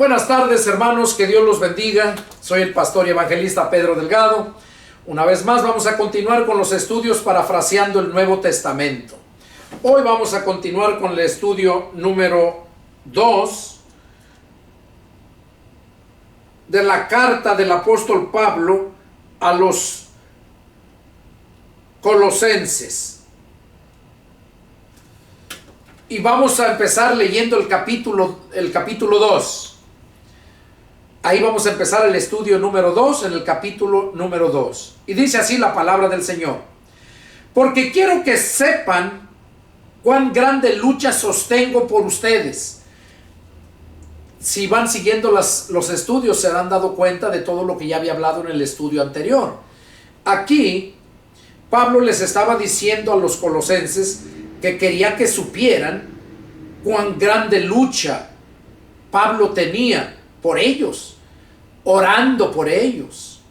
Buenas tardes, hermanos, que Dios los bendiga. Soy el pastor y evangelista Pedro Delgado. Una vez más vamos a continuar con los estudios parafraseando el Nuevo Testamento. Hoy vamos a continuar con el estudio número 2 de la carta del apóstol Pablo a los Colosenses. Y vamos a empezar leyendo el capítulo 2. Ahí vamos a empezar el estudio número 2 en el capítulo número 2. Y dice así la palabra del Señor. Porque quiero que sepan cuán grande lucha sostengo por ustedes. Si van siguiendo los estudios se han dado cuenta de todo lo que ya había hablado en el estudio anterior. Aquí Pablo les estaba diciendo a los colosenses que quería que supieran cuán grande lucha Pablo tenía por ellos, orando por ellos.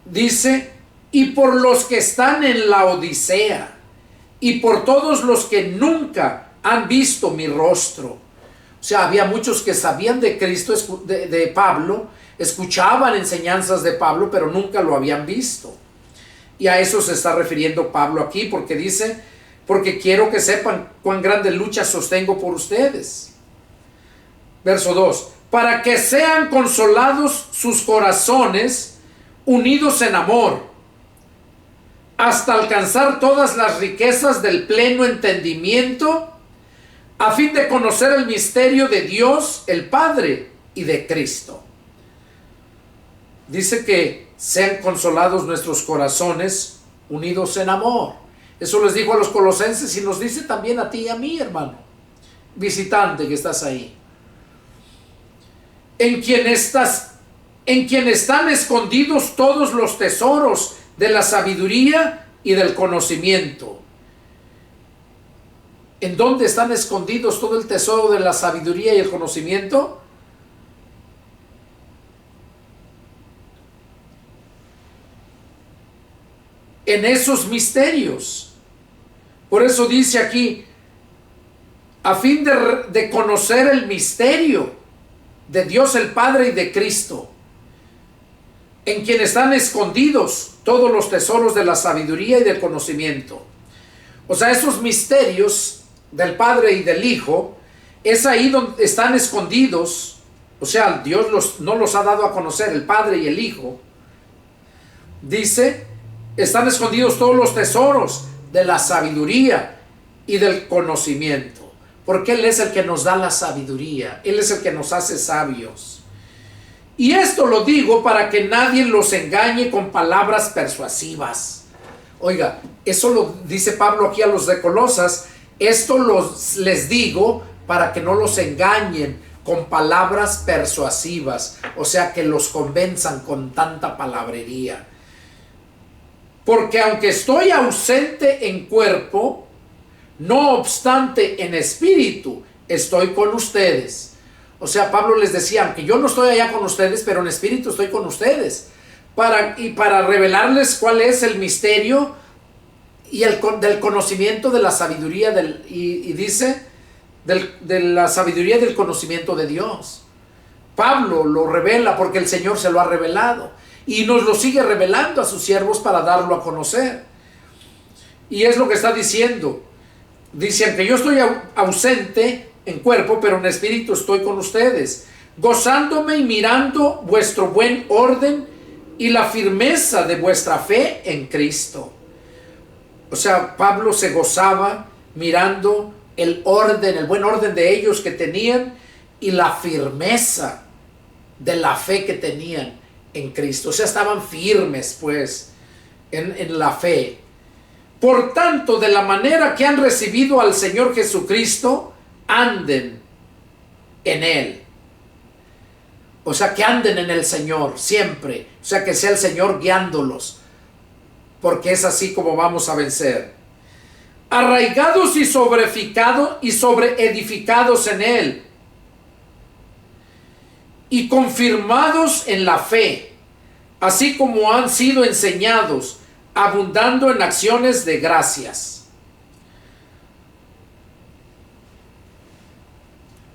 Dice, y por los que están en la Odisea, y por todos los que nunca han visto mi rostro. O sea, había muchos que sabían de Cristo, de Pablo, escuchaban enseñanzas de Pablo, pero nunca lo habían visto. Y a eso se está refiriendo Pablo aquí, porque dice, porque quiero que sepan cuán grande lucha sostengo por ustedes. Verso 2. Para que sean consolados sus corazones, unidos en amor, hasta alcanzar todas las riquezas del pleno entendimiento, a fin de conocer el misterio de Dios, el Padre, y de Cristo. Dice que sean consolados nuestros corazones, unidos en amor. Eso les dijo a los colosenses y nos dice también a ti y a mí, hermano, visitante que estás ahí. En quien están escondidos todos los tesoros de la sabiduría y del conocimiento. ¿En dónde están escondidos todo el tesoro de la sabiduría y el conocimiento? En esos misterios. Por eso dice aquí, a fin de conocer el misterio de Dios el Padre y de Cristo, en quien están escondidos todos los tesoros de la sabiduría y del conocimiento. O sea, esos misterios del Padre y del Hijo, es ahí donde están escondidos. O sea, Dios no los ha dado a conocer, el Padre y el Hijo. Dice, están escondidos todos los tesoros de la sabiduría y del conocimiento. Porque Él es el que nos da la sabiduría. Él es el que nos hace sabios. Y esto lo digo para que nadie los engañe con palabras persuasivas. Oiga, eso lo dice Pablo aquí a los de Colosas. Esto les digo para que no los engañen con palabras persuasivas. O sea, que los convenzan con tanta palabrería. Porque aunque estoy ausente en cuerpo, no obstante en espíritu estoy con ustedes. O sea, Pablo les decía, aunque yo no estoy allá con ustedes, pero en espíritu estoy con ustedes. Para revelarles cuál es el misterio y del conocimiento de la sabiduría, de la sabiduría del conocimiento de Dios. Pablo lo revela porque el Señor se lo ha revelado. Y nos lo sigue revelando a sus siervos para darlo a conocer. Y es lo que está diciendo. Dice, aunque yo estoy ausente en cuerpo, pero en espíritu estoy con ustedes, gozándome y mirando vuestro buen orden y la firmeza de vuestra fe en Cristo. O sea, Pablo se gozaba mirando el buen orden de ellos que tenían y la firmeza de la fe que tenían en Cristo. O sea, estaban firmes pues en la fe. Por tanto, de la manera que han recibido al Señor Jesucristo, anden en Él. O sea, que anden en el Señor siempre. O sea, que sea el Señor guiándolos. Porque es así como vamos a vencer. Arraigados y sobreedificados en Él. Y confirmados en la fe, así como han sido enseñados, abundando en acciones de gracias.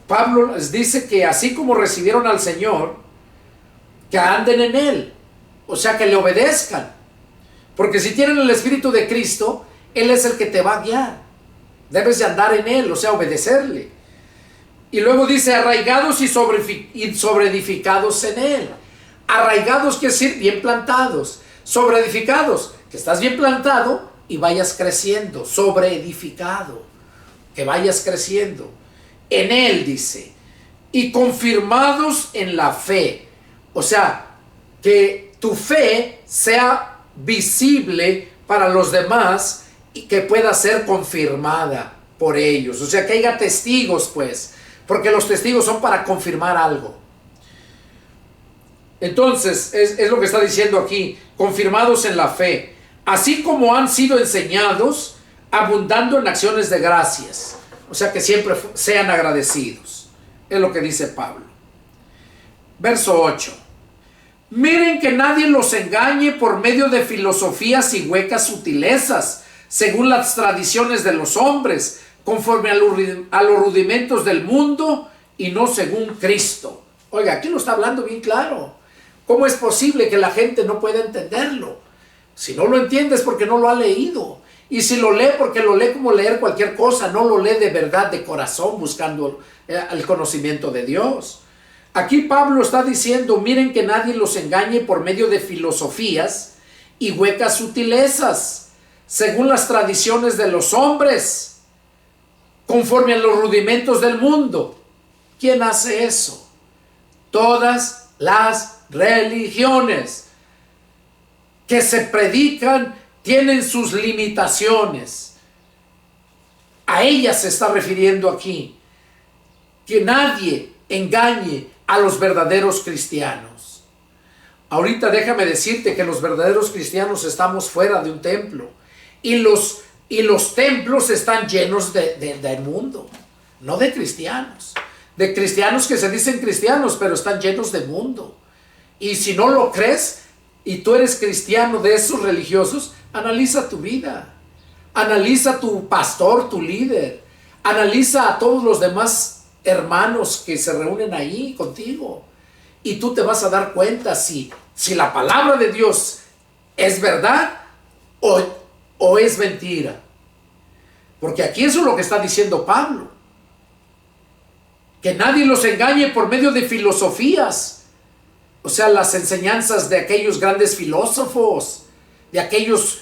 Pablo les dice que así como recibieron al Señor, que anden en Él, o sea, que le obedezcan. Porque si tienen el Espíritu de Cristo, Él es el que te va a guiar. Debes de andar en Él, o sea, obedecerle. Y luego dice, arraigados y sobreedificados en Él. Arraigados quiere decir bien plantados. Sobreedificados, que estás bien plantado y vayas creciendo. Sobreedificado, que vayas creciendo. En Él dice, y confirmados en la fe. O sea, que tu fe sea visible para los demás y que pueda ser confirmada por ellos. O sea, que haya testigos, pues, porque los testigos son para confirmar algo. Entonces, es lo que está diciendo aquí, confirmados en la fe, así como han sido enseñados, abundando en acciones de gracias. O sea, que siempre sean agradecidos. Es lo que dice Pablo. Verso 8. Miren que nadie los engañe por medio de filosofías y huecas sutilezas, según las tradiciones de los hombres, conforme a los rudimentos del mundo y no según Cristo. Oiga, aquí lo está hablando bien claro. ¿Cómo es posible que la gente no pueda entenderlo? Si no lo entiende es porque no lo ha leído. Y si lo lee, porque lo lee como leer cualquier cosa, no lo lee de verdad, de corazón, buscando el conocimiento de Dios. Aquí Pablo está diciendo, miren que nadie los engañe por medio de filosofías y huecas sutilezas, según las tradiciones de los hombres, conforme a los rudimentos del mundo. ¿Quién hace eso? Todas las religiones que se predican tienen sus limitaciones. A ellas se está refiriendo aquí. Que nadie engañe a los verdaderos cristianos. Ahorita déjame decirte que los verdaderos cristianos estamos fuera de un templo. Y los templos están llenos del mundo. No de cristianos. De cristianos que se dicen cristianos, pero están llenos de mundo. Y si no lo crees, y tú eres cristiano de esos religiosos, analiza tu vida. Analiza a tu pastor, tu líder. Analiza a todos los demás hermanos que se reúnen ahí contigo. Y tú te vas a dar cuenta si la palabra de Dios es verdad o es mentira. Porque aquí eso es lo que está diciendo Pablo. Que nadie los engañe por medio de filosofías. O sea, las enseñanzas de aquellos grandes filósofos, de aquellos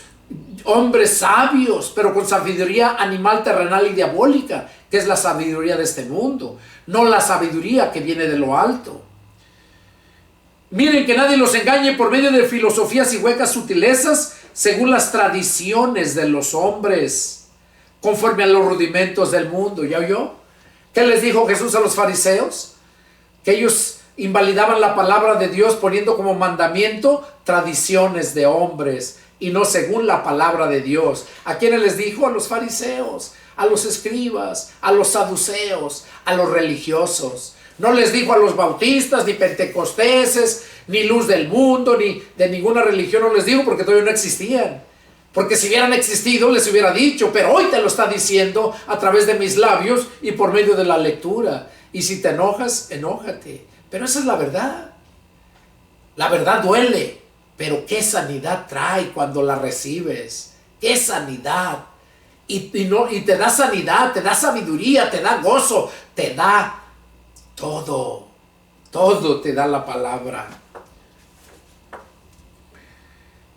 hombres sabios, pero con sabiduría animal, terrenal y diabólica, que es la sabiduría de este mundo, no la sabiduría que viene de lo alto. Miren que nadie los engañe por medio de filosofías y huecas sutilezas, según las tradiciones de los hombres, conforme a los rudimentos del mundo. ¿Ya oyó? ¿Qué les dijo Jesús a los fariseos? Que ellos invalidaban la palabra de Dios poniendo como mandamiento tradiciones de hombres y no según la palabra de Dios. ¿A quiénes les dijo? A los fariseos, a los escribas, a los saduceos, a los religiosos. No les dijo a los bautistas, ni pentecosteses, ni luz del mundo, ni de ninguna religión no les dijo porque todavía no existían. Porque si hubieran existido les hubiera dicho, pero hoy te lo está diciendo a través de mis labios y por medio de la lectura. Y si te enojas, enójate. Pero esa es la verdad. La verdad duele, pero qué sanidad trae cuando la recibes. Qué sanidad. Y te da sanidad, te da sabiduría, te da gozo, te da todo. Todo te da la palabra.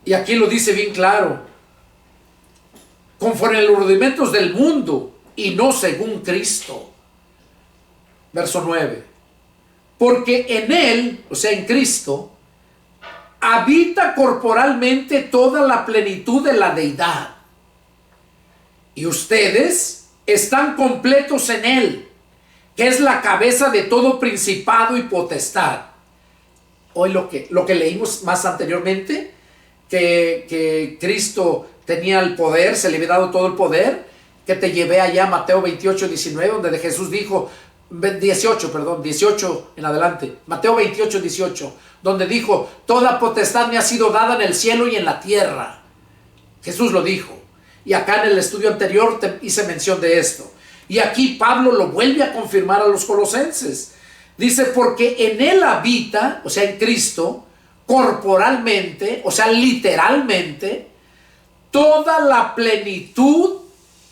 Y aquí lo dice bien claro. Conforme a los rudimentos del mundo y no según Cristo. Verso 9. Porque en Él, o sea en Cristo, habita corporalmente toda la plenitud de la deidad. Y ustedes están completos en Él, que es la cabeza de todo principado y potestad. Hoy lo que leímos más anteriormente, que Cristo tenía el poder, se le había dado todo el poder, que te llevé allá a Mateo 28, 19, donde Jesús dijo, 18 en adelante, Mateo 28, 18, donde dijo, toda potestad me ha sido dada en el cielo y en la tierra. Jesús lo dijo. Y acá en el estudio anterior te hice mención de esto. Y aquí Pablo lo vuelve a confirmar a los colosenses. Dice, porque en él habita, o sea, en Cristo, corporalmente, o sea, literalmente, toda la plenitud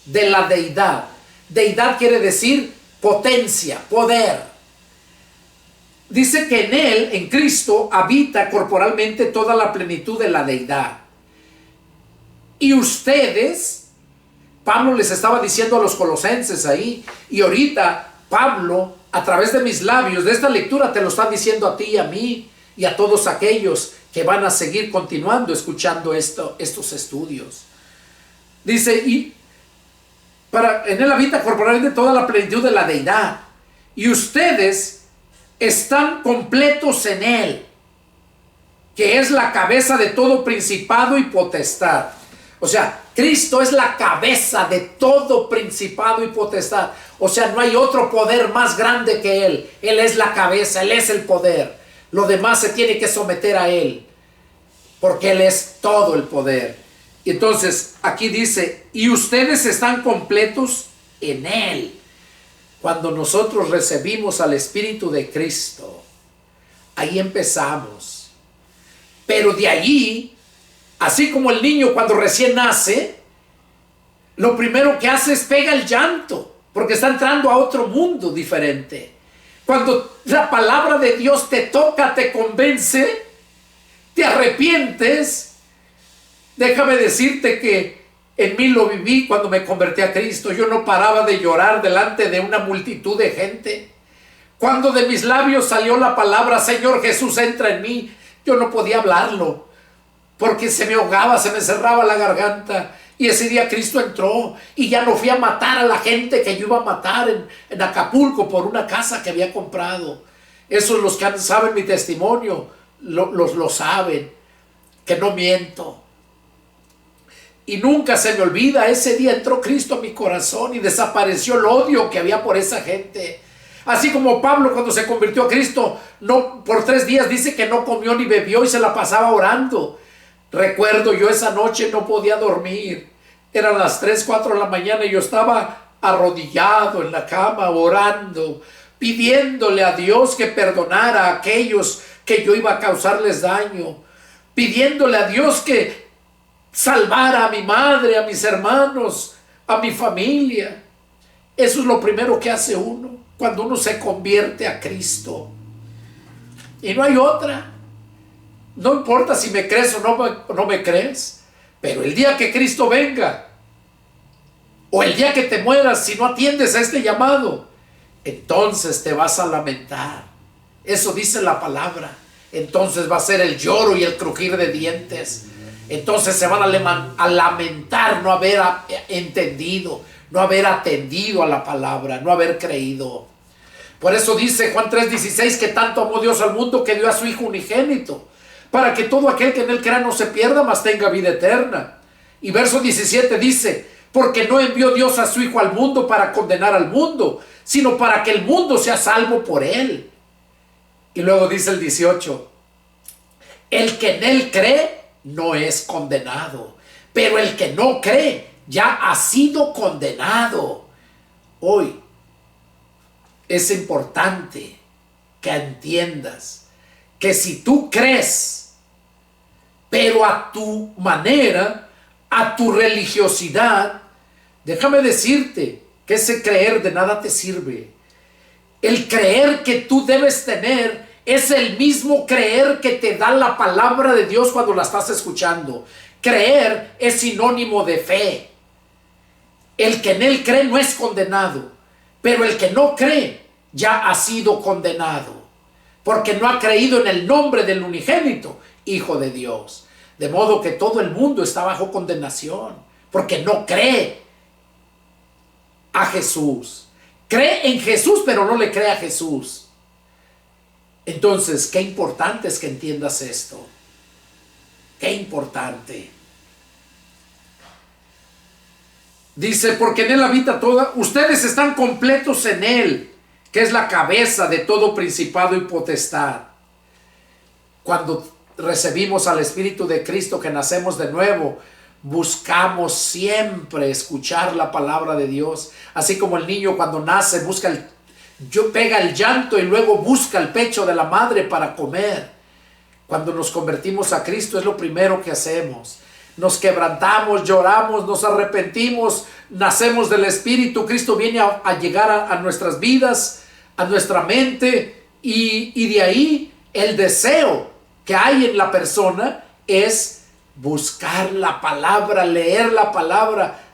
de la deidad. Deidad quiere decir potencia, poder. Dice que en él, en Cristo, habita corporalmente toda la plenitud de la deidad. Y ustedes, Pablo les estaba diciendo a los colosenses ahí, y ahorita Pablo, a través de mis labios, de esta lectura, te lo está diciendo a ti y a mí, y a todos aquellos que van a seguir continuando escuchando estos estudios. Dice, y en él habita corporalmente toda la plenitud de la deidad, y ustedes están completos en él, que es la cabeza de todo principado y potestad. O sea, Cristo es la cabeza de todo principado y potestad. O sea, no hay otro poder más grande que Él. Él es la cabeza, Él es el poder. Lo demás se tiene que someter a Él, porque Él es todo el poder. Y entonces, aquí dice, y ustedes están completos en Él. Cuando nosotros recibimos al Espíritu de Cristo, ahí empezamos. Pero de allí, así como el niño cuando recién nace, lo primero que hace es pega el llanto, porque está entrando a otro mundo diferente. Cuando la palabra de Dios te toca, te convence, te arrepientes. Déjame decirte que en mí lo viví cuando me convertí a Cristo. Yo no paraba de llorar delante de una multitud de gente. Cuando de mis labios salió la palabra, Señor Jesús, entra en mí, yo no podía hablarlo, porque se me ahogaba, se me cerraba la garganta. Y ese día Cristo entró y ya no fui a matar a la gente que yo iba a matar en Acapulco por una casa que había comprado. Esos los que saben mi testimonio, lo saben, que no miento. Y nunca se me olvida, ese día entró Cristo a mi corazón y desapareció el odio que había por esa gente. Así como Pablo cuando se convirtió a Cristo, no, por 3 días dice que no comió ni bebió y se la pasaba orando. Recuerdo, yo esa noche no podía dormir. Eran las 3, 4 de la mañana y yo estaba arrodillado en la cama orando, pidiéndole a Dios que perdonara a aquellos que yo iba a causarles daño, pidiéndole a Dios que salvara a mi madre, a mis hermanos, a mi familia. Eso es lo primero que hace uno cuando uno se convierte a Cristo. Y no hay otra. No importa si me crees o no me crees, pero el día que Cristo venga, o el día que te mueras, si no atiendes a este llamado, entonces te vas a lamentar. Eso dice la palabra. Entonces va a ser el lloro y el crujir de dientes. Entonces se van a lamentar no haber entendido, no haber atendido a la palabra, no haber creído. Por eso dice Juan 3:16 que tanto amó Dios al mundo que dio a su Hijo unigénito, para que todo aquel que en él crea no se pierda, mas tenga vida eterna. Y verso 17 dice, porque no envió Dios a su Hijo al mundo para condenar al mundo, sino para que el mundo sea salvo por él. Y luego dice el 18, el que en él cree no es condenado, pero el que no cree ya ha sido condenado. Hoy es importante que entiendas que si tú crees, pero a tu manera, a tu religiosidad, déjame decirte que ese creer de nada te sirve. El creer que tú debes tener es el mismo creer que te da la palabra de Dios cuando la estás escuchando. Creer es sinónimo de fe. El que en él cree no es condenado, pero el que no cree ya ha sido condenado, porque no ha creído en el nombre del unigénito Hijo de Dios. De modo que todo el mundo está bajo condenación, porque no cree a Jesús. Cree en Jesús, pero no le cree a Jesús. Entonces, qué importante es que entiendas esto. Qué importante. Dice, porque en él habita toda, ustedes están completos en él, que es la cabeza de todo principado y potestad. Cuando recibimos al Espíritu de Cristo, que nacemos de nuevo, buscamos siempre escuchar la palabra de Dios. Así como el niño cuando nace pega el llanto y luego busca el pecho de la madre para comer. Cuando nos convertimos a Cristo es lo primero que hacemos. Nos quebrantamos, lloramos, nos arrepentimos, nacemos del Espíritu. Cristo viene a llegar a nuestras vidas, a nuestra mente, y de ahí el deseo que hay en la persona es buscar la palabra, leer la palabra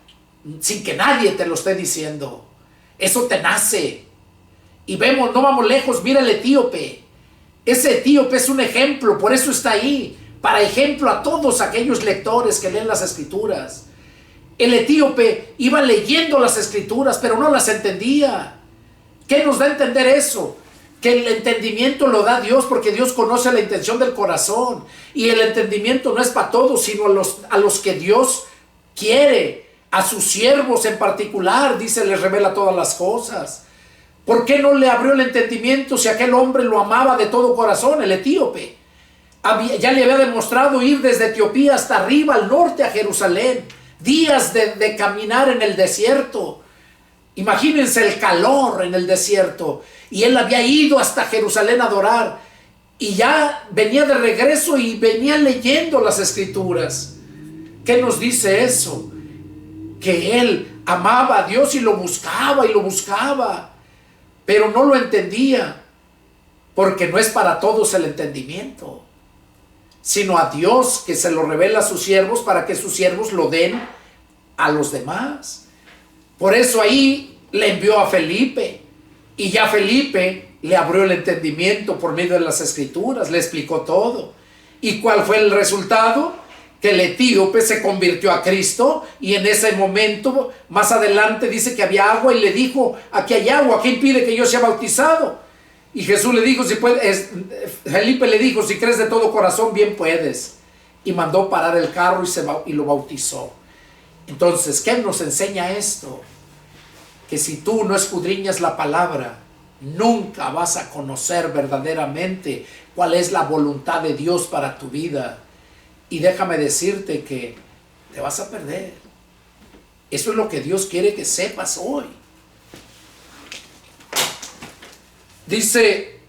sin que nadie te lo esté diciendo. Eso te nace. Y vemos, no vamos lejos, mira el etíope. Ese etíope es un ejemplo, por eso está ahí, para ejemplo a todos aquellos lectores que leen las Escrituras. El etíope iba leyendo las Escrituras, pero no las entendía. ¿Qué nos da a entender eso? Que el entendimiento lo da Dios, porque Dios conoce la intención del corazón. Y el entendimiento no es para todos, sino a los que Dios quiere. A sus siervos en particular, dice, les revela todas las cosas. ¿Por qué no le abrió el entendimiento si aquel hombre lo amaba de todo corazón, el etíope? Ya le había demostrado ir desde Etiopía hasta arriba, al norte, a Jerusalén. Días de caminar en el desierto. Imagínense el calor en el desierto. Y él había ido hasta Jerusalén a adorar. Y ya venía de regreso y venía leyendo las Escrituras. ¿Qué nos dice eso? Que él amaba a Dios y lo buscaba, pero no lo entendía, porque no es para todos el entendimiento, sino a Dios, que se lo revela a sus siervos para que sus siervos lo den a los demás. Por eso ahí le envió a Felipe, y ya Felipe le abrió el entendimiento por medio de las Escrituras, le explicó todo. ¿Y cuál fue el resultado? Que el etíope se convirtió a Cristo, y en ese momento, más adelante, dice que había agua y le dijo: aquí hay agua, ¿qué impide que yo sea bautizado? Y Jesús le dijo, Felipe le dijo: si crees de todo corazón, bien puedes. Y mandó parar el carro y lo bautizó. Entonces, ¿qué nos enseña esto? Que si tú no escudriñas la palabra, nunca vas a conocer verdaderamente cuál es la voluntad de Dios para tu vida. Y déjame decirte que te vas a perder. Eso es lo que Dios quiere que sepas hoy. Dice: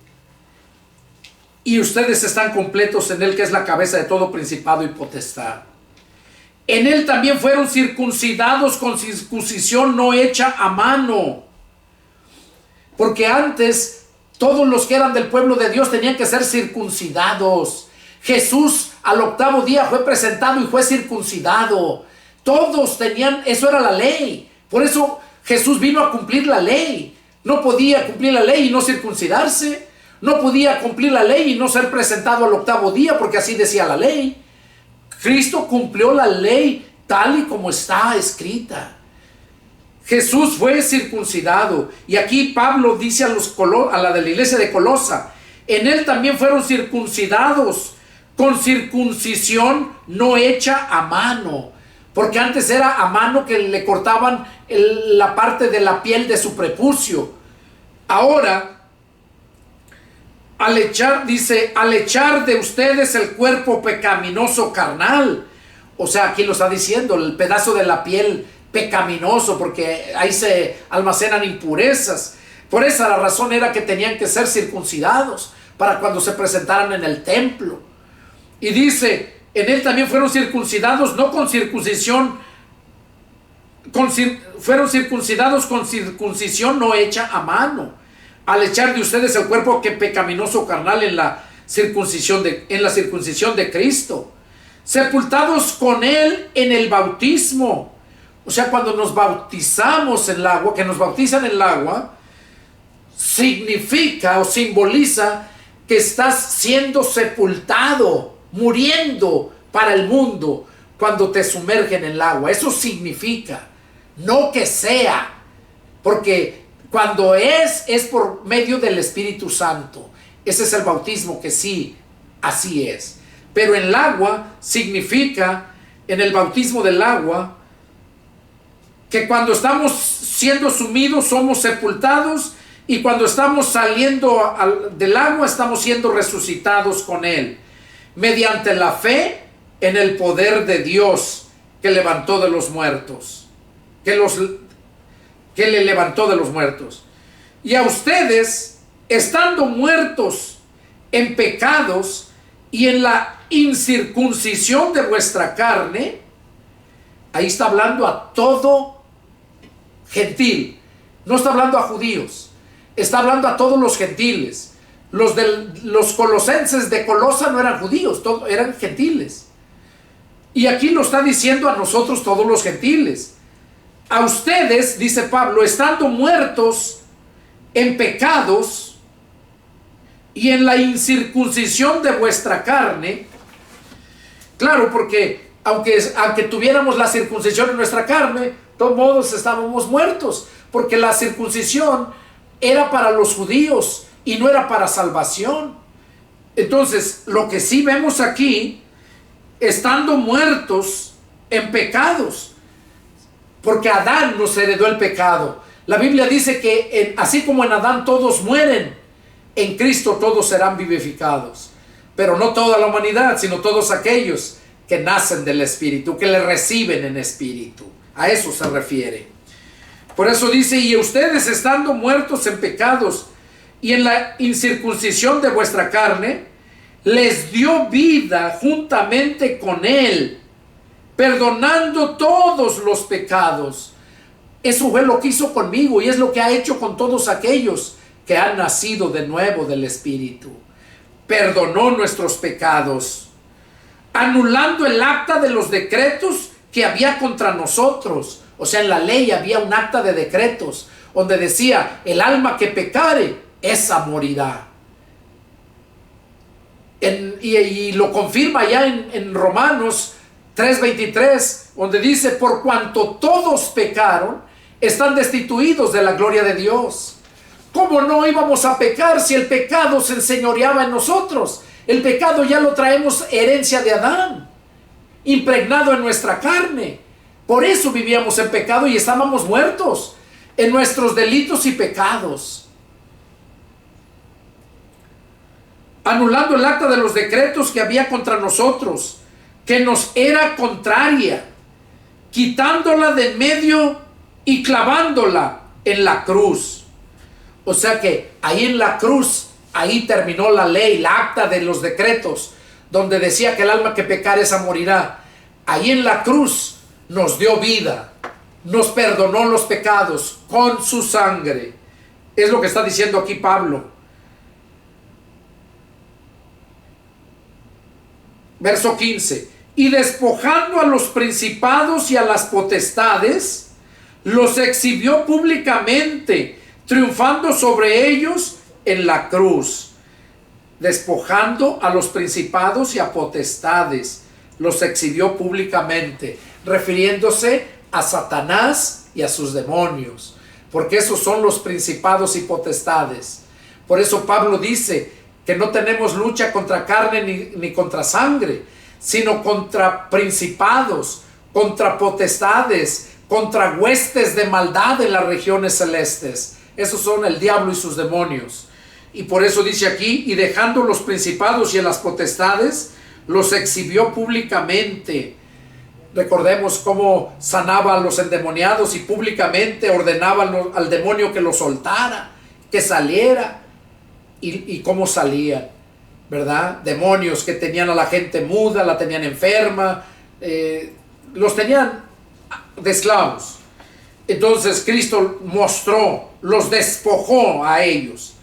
y ustedes están completos en Él, que es la cabeza de todo principado y potestad. En Él también fueron circuncidados con circuncisión no hecha a mano. Porque antes todos los que eran del pueblo de Dios tenían que ser circuncidados. Jesús al octavo día fue presentado y fue circuncidado. Todos tenían, eso era la ley. Por eso Jesús vino a cumplir la ley. No podía cumplir la ley y no circuncidarse. No podía cumplir la ley y no ser presentado al octavo día, porque así decía la ley. Cristo cumplió la ley tal y como está escrita. Jesús fue circuncidado. Y aquí Pablo dice a la de la iglesia de Colosa: en Él también fueron circuncidados con circuncisión no hecha a mano. Porque antes era a mano, que le cortaban la parte de la piel de su prepucio. Ahora, al echar de ustedes el cuerpo pecaminoso carnal. O sea, aquí lo está diciendo, el pedazo de la piel pecaminoso, porque ahí se almacenan impurezas. Por esa la razón era que tenían que ser circuncidados para cuando se presentaran en el templo. Y dice: en Él también fueron circuncidados, no con circuncisión, fueron circuncidados con circuncisión no hecha a mano, al echar de ustedes el cuerpo que pecaminoso carnal en la circuncisión de Cristo, sepultados con Él en el bautismo. O sea, cuando nos bautizamos en el agua, que nos bautizan en el agua, significa o simboliza que estás siendo sepultado, muriendo para el mundo cuando te sumergen en el agua. Eso significa, no que sea, porque cuando es por medio del Espíritu Santo. Ese es el bautismo, que sí, así es. Pero en el agua significa, en el bautismo del agua, que cuando estamos siendo sumidos somos sepultados, y cuando estamos saliendo del agua estamos siendo resucitados con Él, mediante la fe en el poder de Dios que levantó de los muertos, que le levantó de los muertos. Y a ustedes, estando muertos en pecados y en la incircuncisión de vuestra carne, ahí está hablando a todo gentil, no está hablando a judíos, está hablando a todos los gentiles. Los colosenses de Colosa no eran judíos, eran gentiles. Y aquí lo está diciendo a nosotros, todos los gentiles. A ustedes, dice Pablo, estando muertos en pecados y en la incircuncisión de vuestra carne. Claro, porque aunque tuviéramos la circuncisión en nuestra carne, de todos modos estábamos muertos, porque la circuncisión era para los judíos y no era para salvación. Entonces, lo que sí vemos aquí, estando muertos en pecados, porque Adán nos heredó el pecado. La Biblia dice que así como en Adán todos mueren, en Cristo todos serán vivificados. Pero no toda la humanidad, sino todos aquellos que nacen del Espíritu, que le reciben en Espíritu. A eso se refiere. Por eso dice, y ustedes estando muertos en pecados y en la incircuncisión de vuestra carne, les dio vida juntamente con Él, perdonando todos los pecados. Eso fue lo que hizo conmigo y es lo que ha hecho con todos aquellos que han nacido de nuevo del Espíritu. Perdonó nuestros pecados, anulando el acta de los decretos que había contra nosotros. O sea, en la ley había un acta de decretos donde decía, el alma que pecare, esa morirá. Y lo confirma ya en Romanos 3:23, donde dice, por cuanto todos pecaron, están destituidos de la gloria de Dios. ¿Cómo no íbamos a pecar si el pecado se enseñoreaba en nosotros? El pecado ya lo traemos herencia de Adán, impregnado en nuestra carne. Por eso vivíamos en pecado y estábamos muertos en nuestros delitos y pecados. Anulando el acta de los decretos que había contra nosotros, que nos era contraria, quitándola de en medio y clavándola en la cruz. O sea que ahí en la cruz, ahí terminó la ley, la acta de los decretos, donde decía que el alma que pecare esa morirá. Ahí en la cruz nos dio vida, nos perdonó los pecados con su sangre. Es lo que está diciendo aquí Pablo. Verso 15. Y despojando a los principados y a las potestades, los exhibió públicamente, triunfando sobre ellos en la cruz. Despojando a los principados y a potestades, los exhibió públicamente, refiriéndose a Satanás y a sus demonios, porque esos son los principados y potestades. Por eso Pablo dice que no tenemos lucha contra carne ni contra sangre, sino contra principados, contra potestades, contra huestes de maldad en las regiones celestes. Esos son el diablo y sus demonios. Y por eso dice aquí, y dejando los principados y las potestades, los exhibió públicamente. Recordemos cómo sanaba a los endemoniados y públicamente ordenaba al demonio que lo soltara, que saliera. Y cómo salían, ¿verdad? Demonios que tenían a la gente muda, la tenían enferma, los tenían de esclavos. Entonces Cristo mostró, los despojó a ellos.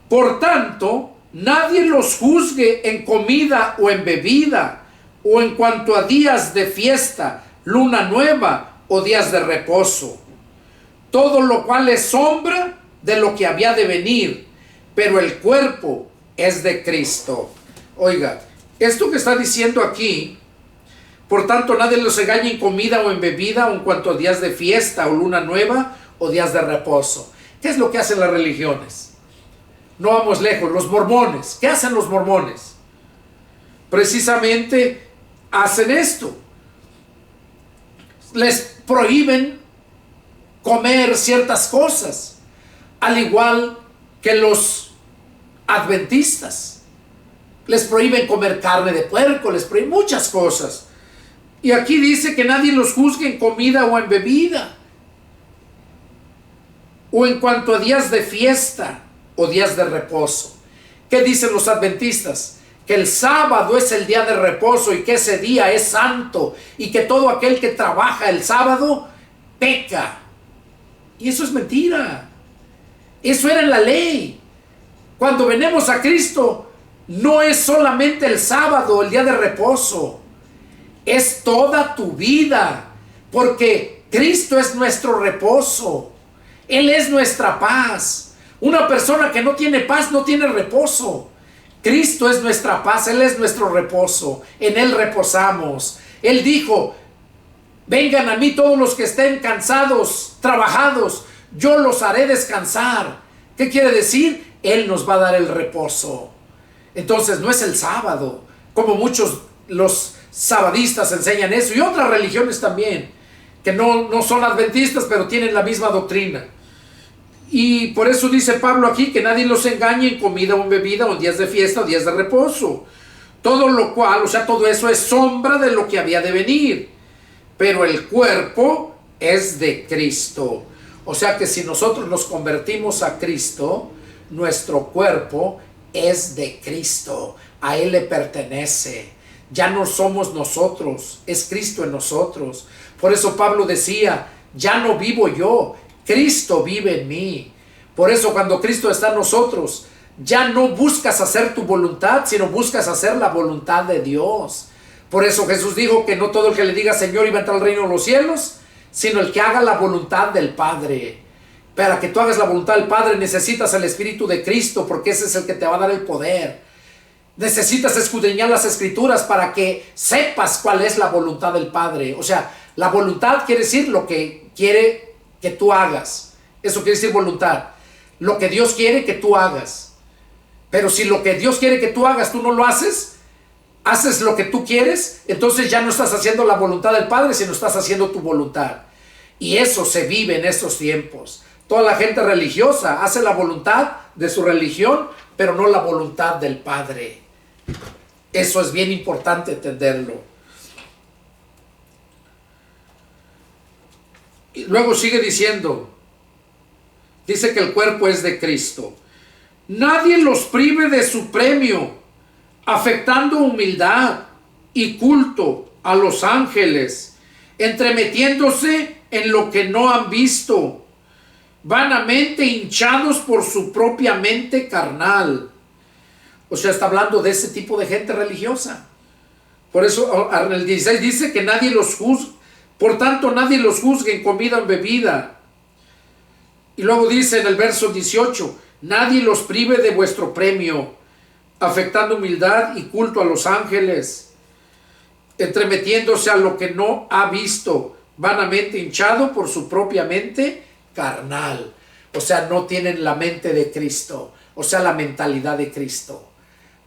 Por tanto, nadie los juzgue en comida o en bebida, o en cuanto a días de fiesta, luna nueva o días de reposo. Todo lo cual es sombra de lo que había de venir, pero el cuerpo es de Cristo. Oiga, esto que está diciendo aquí, por tanto nadie los engañe en comida o en bebida, o en cuanto a días de fiesta o luna nueva o días de reposo. ¿Qué es lo que hacen las religiones? No vamos lejos, los mormones. ¿Qué hacen los mormones? Precisamente hacen esto. Les prohíben comer ciertas cosas, al igual que los adventistas. Les prohíben comer carne de puerco, les prohíben muchas cosas. Y aquí dice que nadie los juzgue en comida o en bebida, o en cuanto a días de fiesta o días de reposo. ¿Qué dicen los adventistas? Que el sábado es el día de reposo y que ese día es santo y que todo aquel que trabaja el sábado peca. Y eso es mentira. Eso era en la ley. Cuando venimos a Cristo, no es solamente el sábado, el día de reposo. Es toda tu vida, porque Cristo es nuestro reposo. Él es nuestra paz. Una persona que no tiene paz no tiene reposo. Cristo es nuestra paz, Él es nuestro reposo. En Él reposamos. Él dijo: vengan a mí todos los que estén cansados, trabajados, yo los haré descansar. ¿Qué quiere decir? Él nos va a dar el reposo. Entonces no es el sábado, como muchos los sabadistas enseñan eso, y otras religiones también, que no son adventistas, pero tienen la misma doctrina. Y por eso dice Pablo aquí que nadie los engañe en comida o en bebida, o en días de fiesta o días de reposo. Todo lo cual, o sea, todo eso es sombra de lo que había de venir. Pero el cuerpo es de Cristo. O sea que si nosotros nos convertimos a Cristo, nuestro cuerpo es de Cristo. A Él le pertenece. Ya no somos nosotros, es Cristo en nosotros. Por eso Pablo decía: ya no vivo yo, Cristo vive en mí. Por eso cuando Cristo está en nosotros, ya no buscas hacer tu voluntad, sino buscas hacer la voluntad de Dios. Por eso Jesús dijo que no todo el que le diga Señor iba a entrar al reino de los cielos, sino el que haga la voluntad del Padre. Para que tú hagas la voluntad del Padre necesitas el Espíritu de Cristo, porque ese es el que te va a dar el poder. Necesitas escudriñar las Escrituras para que sepas cuál es la voluntad del Padre. O sea, la voluntad quiere decir lo que quiere que tú hagas. Eso quiere decir voluntad. Lo que Dios quiere que tú hagas. Pero si lo que Dios quiere que tú hagas, tú no lo haces, haces lo que tú quieres, entonces ya no estás haciendo la voluntad del Padre, sino estás haciendo tu voluntad. Y eso se vive en estos tiempos. Toda la gente religiosa hace la voluntad de su religión, pero no la voluntad del Padre. Eso es bien importante entenderlo. Y luego sigue diciendo, dice que el cuerpo es de Cristo. Nadie los prive de su premio, afectando humildad y culto a los ángeles, entremetiéndose en lo que no han visto, vanamente hinchados por su propia mente carnal. O sea, está hablando de ese tipo de gente religiosa. Por eso en el 16 dice que nadie los juzgue, por tanto nadie los juzgue en comida o en bebida. Y luego dice en el verso 18, nadie los prive de vuestro premio, afectando humildad y culto a los ángeles, entremetiéndose a lo que no ha visto, vanamente hinchado por su propia mente carnal. O sea, no tienen la mente de Cristo, o sea, la mentalidad de Cristo.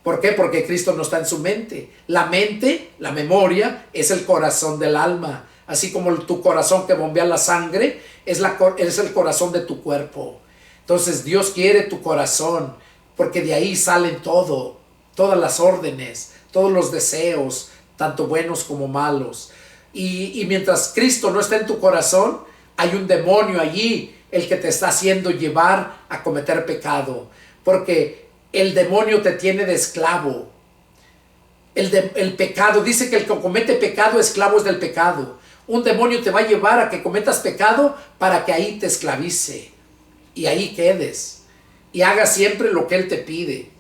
¿Por qué? Porque Cristo no está en su mente. La mente, la memoria, es el corazón del alma. Así como tu corazón que bombea la sangre, es el corazón de tu cuerpo. Entonces Dios quiere tu corazón, porque de ahí salen todas las órdenes, todos los deseos, tanto buenos como malos. Y mientras Cristo no está en tu corazón, hay un demonio allí, el que te está haciendo llevar a cometer pecado. Porque el demonio te tiene de esclavo. El pecado, dice que el que comete pecado, esclavo es del pecado. Un demonio te va a llevar a que cometas pecado para que ahí te esclavice. Y ahí quedes. Y hagas siempre lo que Él te pide.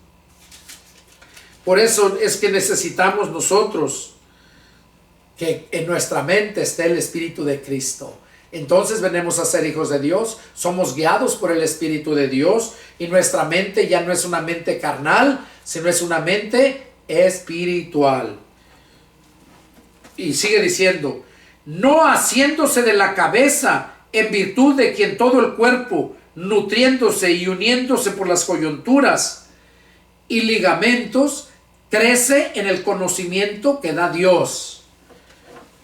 Por eso es que necesitamos nosotros que en nuestra mente esté el Espíritu de Cristo. Entonces venimos a ser hijos de Dios, somos guiados por el Espíritu de Dios y nuestra mente ya no es una mente carnal, sino es una mente espiritual. Y sigue diciendo, no haciéndose de la cabeza, en virtud de quien todo el cuerpo, nutriéndose y uniéndose por las coyunturas y ligamentos, crece en el conocimiento que da Dios.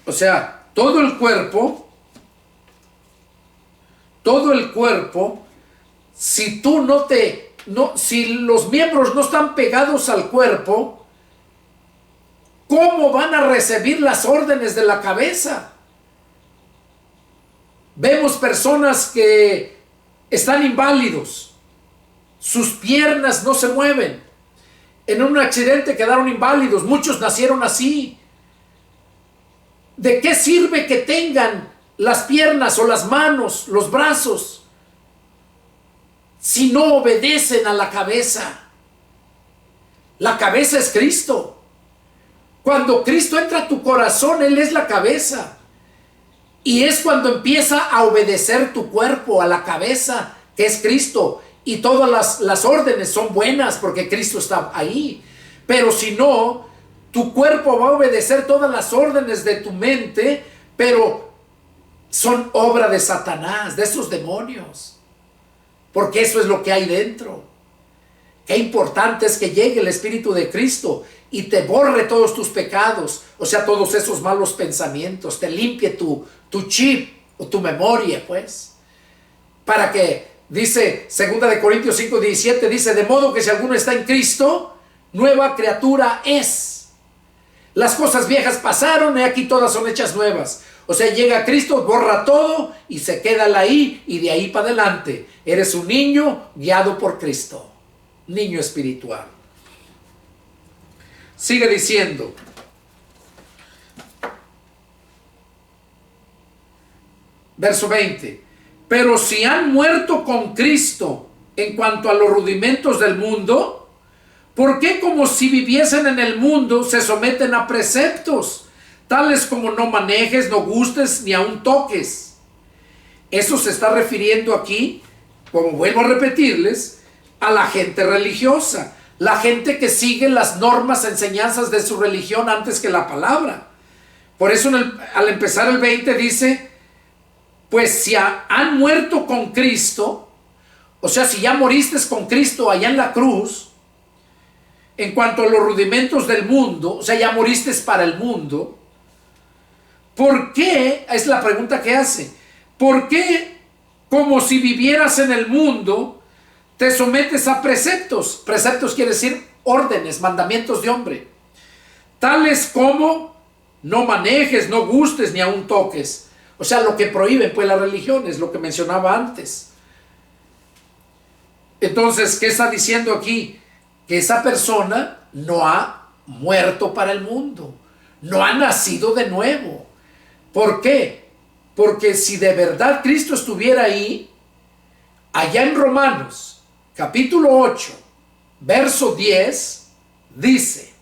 O sea, todo el cuerpo, si si los miembros no están pegados al cuerpo, ¿cómo van a recibir las órdenes de la cabeza? Vemos personas que están inválidos, sus piernas no se mueven, en un accidente quedaron inválidos, muchos nacieron así. ¿De qué sirve que tengan las piernas o las manos, los brazos, si no obedecen a la cabeza? La cabeza es Cristo. Cuando Cristo entra a tu corazón, Él es la cabeza. Y es cuando empieza a obedecer tu cuerpo a la cabeza, que es Cristo. Y todas las órdenes son buenas porque Cristo está ahí. Pero si no, tu cuerpo va a obedecer todas las órdenes de tu mente, pero son obra de Satanás, de esos demonios. Porque eso es lo que hay dentro. Qué importante es que llegue el Espíritu de Cristo y te borre todos tus pecados, o sea, todos esos malos pensamientos, te limpie tu chip o tu memoria, pues. Para que, dice 2 Corintios 5:17, dice, de modo que si alguno está en Cristo, nueva criatura es. Las cosas viejas pasaron y aquí todas son hechas nuevas. O sea, llega Cristo, borra todo y se queda ahí, y de ahí para adelante eres un niño guiado por Cristo, niño espiritual. Sigue diciendo, verso 20, pero si han muerto con Cristo en cuanto a los rudimentos del mundo, ¿por qué como si viviesen en el mundo se someten a preceptos, tales como no manejes, no gustes, ni aun toques? Eso se está refiriendo aquí, como vuelvo a repetirles, a la gente religiosa, la gente que sigue las normas, enseñanzas de su religión antes que la palabra. Por eso al empezar el 20 dice, pues si han muerto con Cristo, o sea, si ya moriste con Cristo allá en la cruz, en cuanto a los rudimentos del mundo, o sea, ya moriste para el mundo, ¿por qué? Es la pregunta que hace. ¿Por qué, como si vivieras en el mundo, te sometes a preceptos? Preceptos quiere decir órdenes, mandamientos de hombre. Tales como no manejes, no gustes, ni aun toques. O sea, lo que prohíben pues las religiones, lo que mencionaba antes. Entonces, ¿qué está diciendo aquí? Que esa persona no ha muerto para el mundo, no ha nacido de nuevo. ¿Por qué? Porque si de verdad Cristo estuviera ahí, allá en Romanos, capítulo 8, verso 10, dice,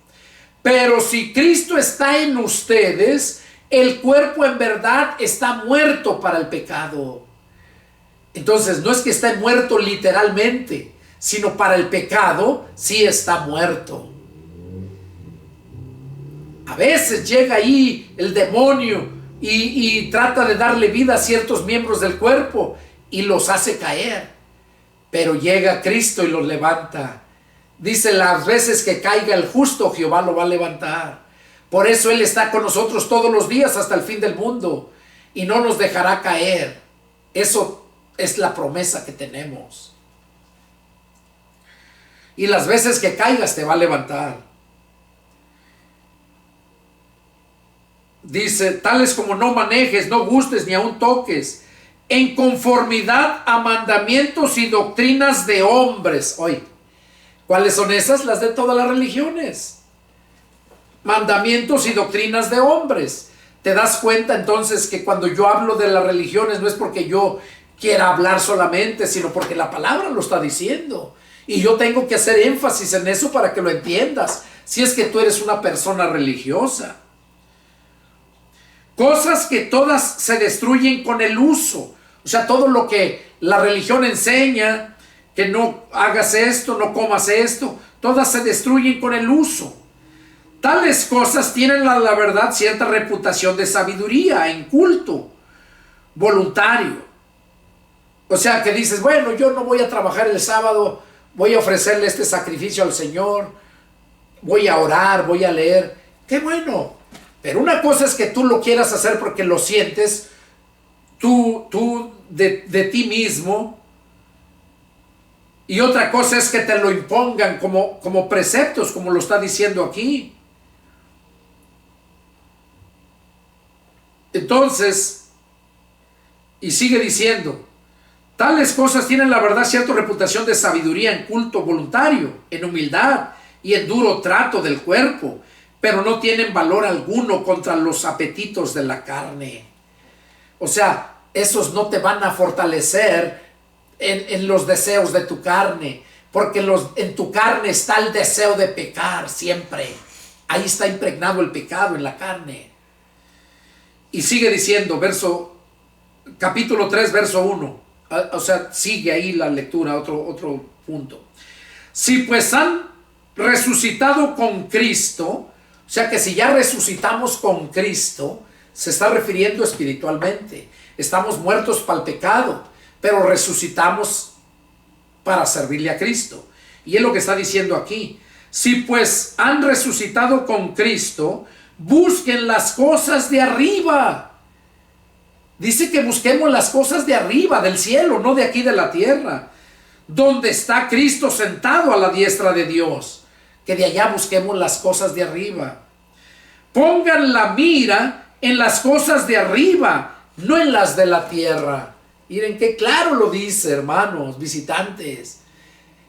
pero si Cristo está en ustedes, el cuerpo en verdad está muerto para el pecado. Entonces, no es que esté muerto literalmente, sino para el pecado sí está muerto. A veces llega ahí el demonio y trata de darle vida a ciertos miembros del cuerpo y los hace caer. Pero llega Cristo y los levanta. Dice, las veces que caiga el justo, Jehová lo va a levantar. Por eso Él está con nosotros todos los días hasta el fin del mundo y no nos dejará caer. Eso es la promesa que tenemos. Y las veces que caigas te va a levantar. Dice, tales como no manejes, no gustes, ni aun toques, en conformidad a mandamientos y doctrinas de hombres. Oye, ¿cuáles son esas? Las de todas las religiones. Mandamientos y doctrinas de hombres. ¿Te das cuenta entonces que cuando yo hablo de las religiones no es porque yo quiera hablar solamente, sino porque la palabra lo está diciendo? Y yo tengo que hacer énfasis en eso para que lo entiendas, si es que tú eres una persona religiosa. Cosas que todas se destruyen con el uso. O sea, todo lo que la religión enseña, que no hagas esto, no comas esto, todas se destruyen con el uso. Tales cosas tienen la verdad cierta reputación de sabiduría en culto voluntario. O sea, que dices, bueno, yo no voy a trabajar el sábado, voy a ofrecerle este sacrificio al Señor, voy a orar, voy a leer. ¡Qué bueno! Pero una cosa es que tú lo quieras hacer porque lo sientes, tú de ti mismo. Y otra cosa es que te lo impongan como preceptos, como lo está diciendo aquí. Entonces, y sigue diciendo, tales cosas tienen la verdad cierta reputación de sabiduría en culto voluntario, en humildad y en duro trato del cuerpo, pero no tienen valor alguno contra los apetitos de la carne. O sea, esos no te van a fortalecer en los deseos de tu carne, porque en tu carne está el deseo de pecar siempre. Ahí está impregnado el pecado en la carne. Y sigue diciendo, capítulo 3, verso 1. O sea, sigue ahí la lectura, otro punto. Si pues han resucitado con Cristo, o sea que si ya resucitamos con Cristo, se está refiriendo espiritualmente. Estamos muertos para el pecado, pero resucitamos para servirle a Cristo. Y es lo que está diciendo aquí. Si pues han resucitado con Cristo, busquen las cosas de arriba. Dice que busquemos las cosas de arriba, del cielo, no de aquí de la tierra, donde está Cristo sentado a la diestra de Dios. Que de allá busquemos las cosas de arriba. Pongan la mira en las cosas de arriba, no en las de la tierra. Miren qué claro lo dice, hermanos, visitantes.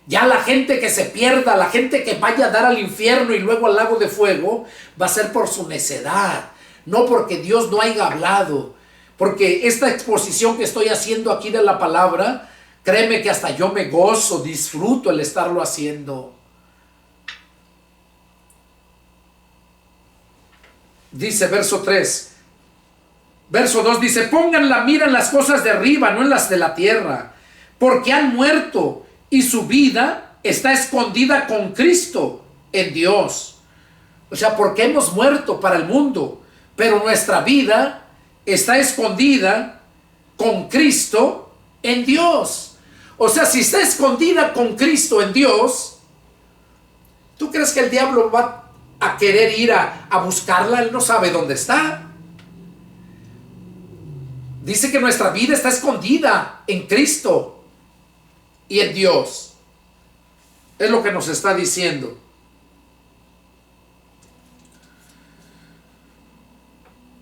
Ya la gente que se pierda, la gente que vaya a dar al infierno y luego al lago de fuego, va a ser por su necedad, no porque Dios no haya hablado. Porque esta exposición que estoy haciendo aquí de la palabra, créeme que hasta yo me gozo, disfruto el estarlo haciendo. Dice verso 3. Verso 2 dice, pongan la mira en las cosas de arriba, no en las de la tierra, porque han muerto y su vida está escondida con Cristo en Dios. O sea, porque hemos muerto para el mundo, pero nuestra vida está escondida con Cristo en Dios. O sea, si está escondida con Cristo en Dios, ¿tú crees que el diablo va a querer ir a buscarla? Él no sabe dónde está. Dice que nuestra vida está escondida en Cristo y en Dios. Es lo que nos está diciendo.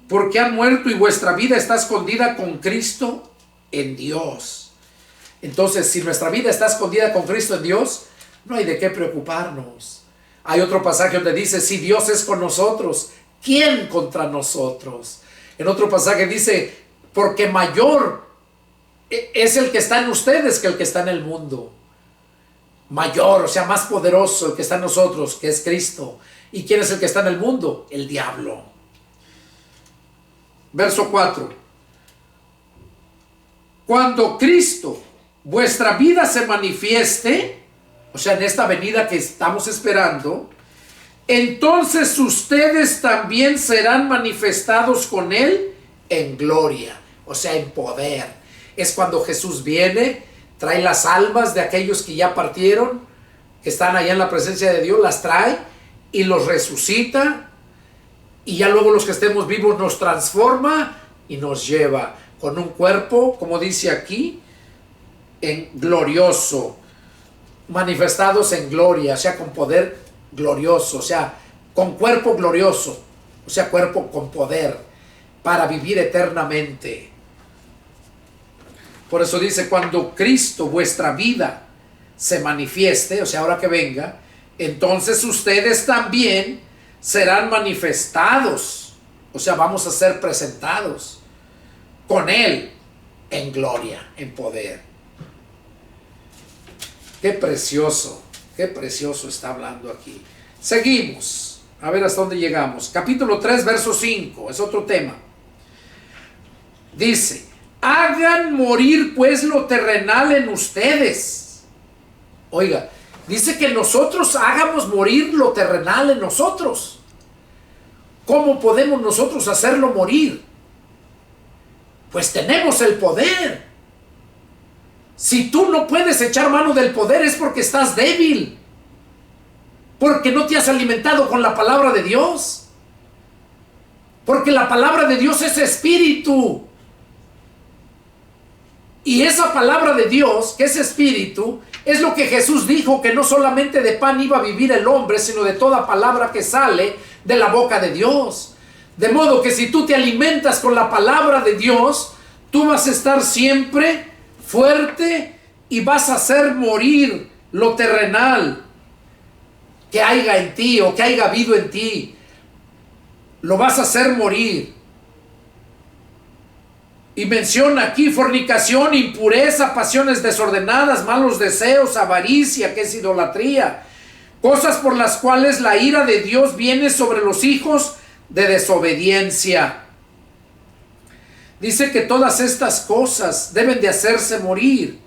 Porque han muerto y vuestra vida está escondida con Cristo en Dios. Entonces, si nuestra vida está escondida con Cristo en Dios, no hay de qué preocuparnos. Hay otro pasaje donde dice, si Dios es con nosotros, ¿quién contra nosotros? En otro pasaje dice, porque mayor es el que está en ustedes que el que está en el mundo. Mayor, o sea, más poderoso el que está en nosotros, que es Cristo. ¿Y quién es el que está en el mundo? El diablo. Verso 4. Cuando Cristo, vuestra vida, se manifieste, o sea, en esta venida que estamos esperando, entonces ustedes también serán manifestados con Él en gloria, o sea, en poder. Es cuando Jesús viene, trae las almas de aquellos que ya partieron, que están allá en la presencia de Dios, las trae y los resucita. Y ya luego los que estemos vivos nos transforma y nos lleva con un cuerpo, como dice aquí, en glorioso, manifestados en gloria, o sea, con poder glorioso, o sea, con cuerpo glorioso, o sea, cuerpo con poder, para vivir eternamente. Por eso dice, cuando Cristo, vuestra vida, se manifieste, o sea, ahora que venga, entonces ustedes también serán manifestados, o sea, vamos a ser presentados con Él en gloria, en poder. Qué precioso está hablando aquí. Seguimos, a ver hasta dónde llegamos. Capítulo 3, verso 5, es otro tema. Dice, hagan morir pues lo terrenal en ustedes. Oiga, dice que nosotros hagamos morir lo terrenal en nosotros. ¿Cómo podemos nosotros hacerlo morir? Pues tenemos el poder. Si tú no puedes echar mano del poder es porque estás débil. Porque no te has alimentado con la palabra de Dios. Porque la palabra de Dios es espíritu. Y esa palabra de Dios, que es espíritu, es lo que Jesús dijo, que no solamente de pan iba a vivir el hombre, sino de toda palabra que sale de la boca de Dios. De modo que si tú te alimentas con la palabra de Dios, tú vas a estar siempre fuerte y vas a hacer morir lo terrenal que haya en ti o que haya habido en ti. Lo vas a hacer morir. Y menciona aquí fornicación, impureza, pasiones desordenadas, malos deseos, avaricia, que es idolatría. Cosas por las cuales la ira de Dios viene sobre los hijos de desobediencia. Dice que todas estas cosas deben de hacerse morir.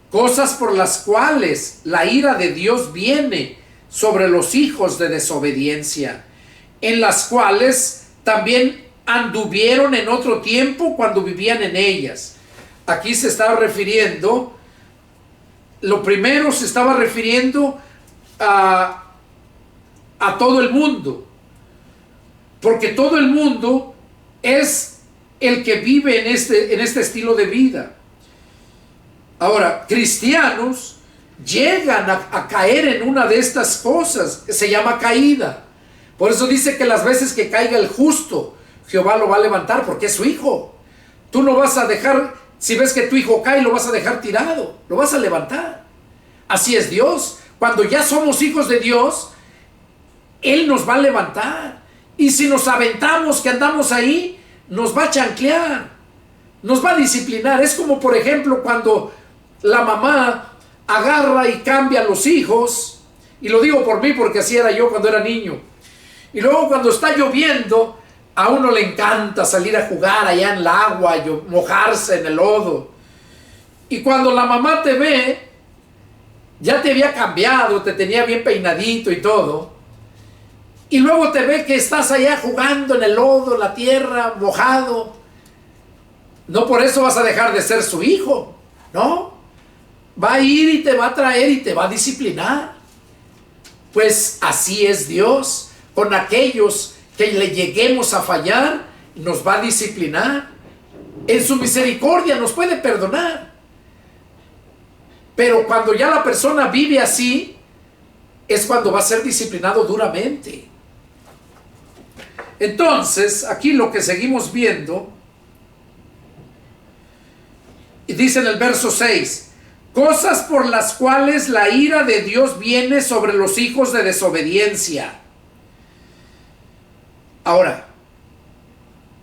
Cosas por las cuales la ira de Dios viene sobre los hijos de desobediencia, en las cuales también anduvieron en otro tiempo cuando vivían en ellas. Aquí se estaba refiriendo, lo primero se estaba refiriendo a todo el mundo, porque todo el mundo es el que vive en este estilo de vida. Ahora, cristianos llegan a caer en una de estas cosas que se llama caída. Por eso dice que las veces que caiga el justo, Jehová lo va a levantar, porque es su hijo. Tú no vas a dejar, si ves que tu hijo cae, lo vas a dejar tirado, lo vas a levantar. Así es Dios. Cuando ya somos hijos de Dios, Él nos va a levantar. Y si nos aventamos que andamos ahí, nos va a chanclear, nos va a disciplinar. Es como, por ejemplo, cuando la mamá agarra y cambia a los hijos, y lo digo por mí porque así era yo cuando era niño. Y luego cuando está lloviendo, a uno le encanta salir a jugar allá en el agua, mojarse en el lodo. Y cuando la mamá te ve, ya te había cambiado, te tenía bien peinadito y todo, y luego te ve que estás allá jugando en el lodo, en la tierra, mojado. No por eso vas a dejar de ser su hijo, ¿no? Va a ir y te va a traer y te va a disciplinar. Pues así es Dios con aquellos que le lleguemos a fallar, nos va a disciplinar. En su misericordia nos puede perdonar. Pero cuando ya la persona vive así, es cuando va a ser disciplinado duramente. Entonces, aquí lo que seguimos viendo, y dice en el verso 6, cosas por las cuales la ira de Dios viene sobre los hijos de desobediencia. Ahora,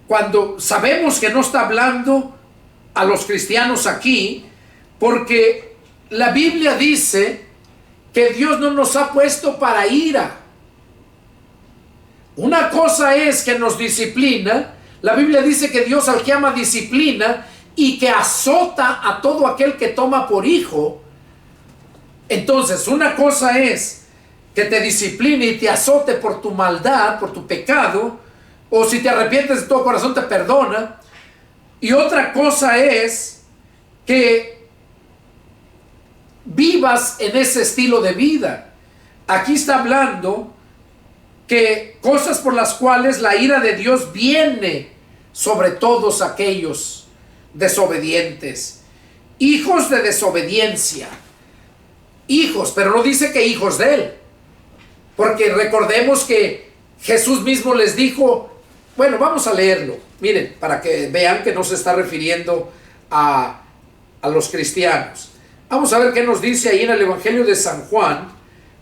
cuando sabemos que no está hablando a los cristianos aquí, porque la Biblia dice que Dios no nos ha puesto para ira. Una cosa es que nos disciplina. La Biblia dice que Dios al que ama disciplina y que azota a todo aquel que toma por hijo. Entonces, una cosa es que te discipline y te azote por tu maldad, por tu pecado, o si te arrepientes de todo corazón te perdona. Y otra cosa es que vivas en ese estilo de vida. Aquí está hablando que cosas por las cuales la ira de Dios viene sobre todos aquellos desobedientes, hijos de desobediencia, hijos, pero no dice que hijos de Él, porque recordemos que Jesús mismo les dijo, bueno, vamos a leerlo, miren, para que vean que no se está refiriendo a los cristianos. Vamos a ver qué nos dice ahí en el Evangelio de San Juan,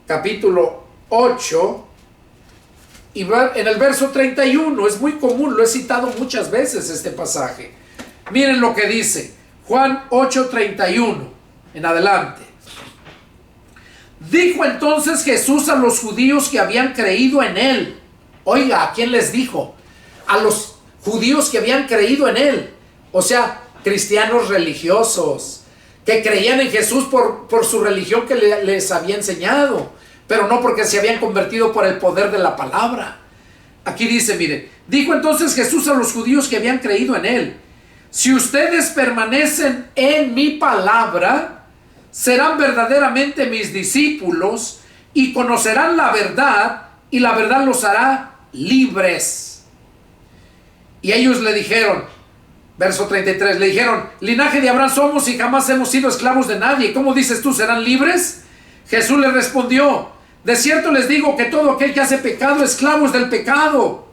capítulo 8, y en el verso 31, es muy común, lo he citado muchas veces este pasaje. Miren lo que dice, Juan 8:31, en adelante. Dijo entonces Jesús a los judíos que habían creído en Él. Oiga, ¿a quién les dijo? A los judíos que habían creído en Él. O sea, cristianos religiosos, que creían en Jesús por su religión que les había enseñado, pero no porque se habían convertido por el poder de la palabra. Aquí dice, miren, dijo entonces Jesús a los judíos que habían creído en Él, si ustedes permanecen en mi palabra, serán verdaderamente mis discípulos y conocerán la verdad, y la verdad los hará libres. Y ellos le dijeron, verso 33, le dijeron, linaje de Abraham somos y jamás hemos sido esclavos de nadie. ¿Cómo dices tú, serán libres? Jesús le respondió, de cierto les digo que todo aquel que hace pecado, esclavo es del pecado.